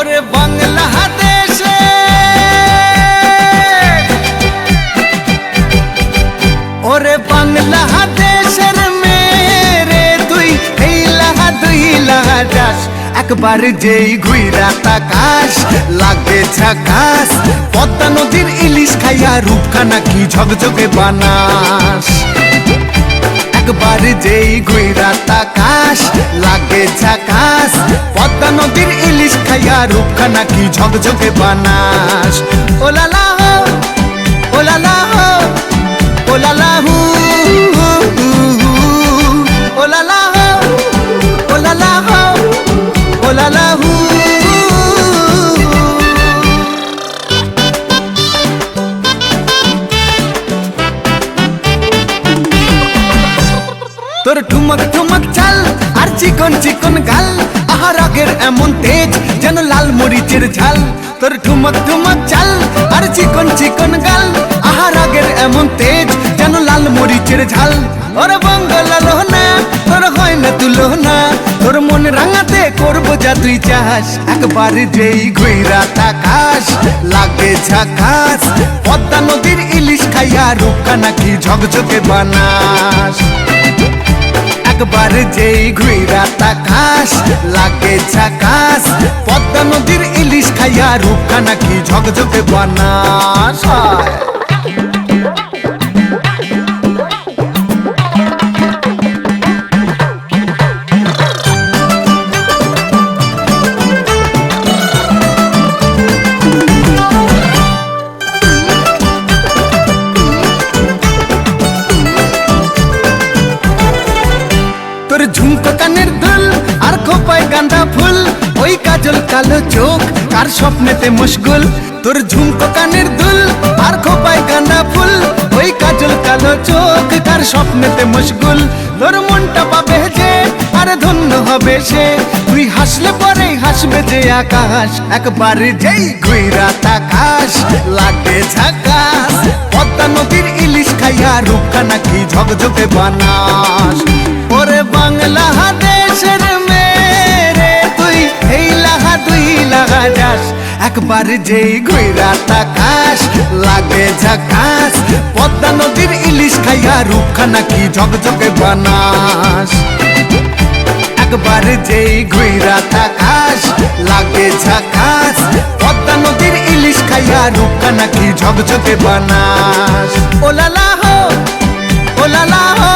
ওরে বাংলাদেশে ওরে বাংলাদেশের মেরে তুই এই লাহা দুই লাহা যাস একবার যেই ঘুইরা তাকাস লাগে ঝাকাস পদ্মা নদীর ইলিশ খাইয়া রূপখানা কি ঝকঝকে বানাস একবার যেই ঘুইরা তাকাস লাগে ঝাকাস পদ্মা নদীর ইলিশ খাইয়া রূপখানা কি ঝকঝকে বানাস ওলালা হো ওলালা হো ওলালা হু ওলালা হো ওলালা হো ওলালা হু তোর ঠুমক ঠুমক চাল আর চিকন চিকন গাল আহার আগের এমন তেজ যেন লাল মরিচের ঝাল তোর ঠুমক ঠুমক চাল আর চিকন চিকন গাল আহার আগের এমন তেজ যেন লাল মরিচের ঝাল ওর বঙ্গলা লোহনা তোর হয় না তুলনা তোর মন রাঙাতে করবো যা তুই চাস একবার যেই ঘুইরা তাকাস লাগে ঝাকাস পদ্মা নদীর ইলিশ খাইয়া রূপখানা কি ঝকঝকে বানাস একবার যেই ঘুইরা তাকাস লাগে ঝাকাস পদ্মা নদীর ইলিশ খাইয়া রূপখানা কি ঝকঝকে বানাস তোর ঝুমকো কানের দুল আর খোপায় গাঁদা ফুল ওই কাজল কালো চোখ কার স্বপ্নেতে মুশগুল তোর ঝুমকো কানের দুল আর খোপায় গাঁদা ফুল ওই কাজল কালো চোখ কার স্বপ্নেতে মুশগুল তোর মনটা পাবে যে আর ধন্য হবে সে তুই হাসলে পরে হাসবে যে আকাশ একবার যেই ঘুইরা তাকাস লাগে ঝাকাস পদ্মা নদীর ইলিশ খাইয়া রূপখানা কি ঝকঝকে বানাস ওরে বাংলাদেশের মেরে তুই এই লাহা দুই লাহা যাস একবার যেই ঘুইরা তাকাস লাগে ঝাকাস পদ্মা নদীর ইলিশ খাইয়া রূপখানা কি ঝকঝকে বানাস একবার যেই ঘুইরা তাকাস লাগে ঝাকাস পদ্মা নদীর ইলিশ খাইয়া রূপখানা কি ঝকঝকে বানাস ওলালা হো ওলালা হো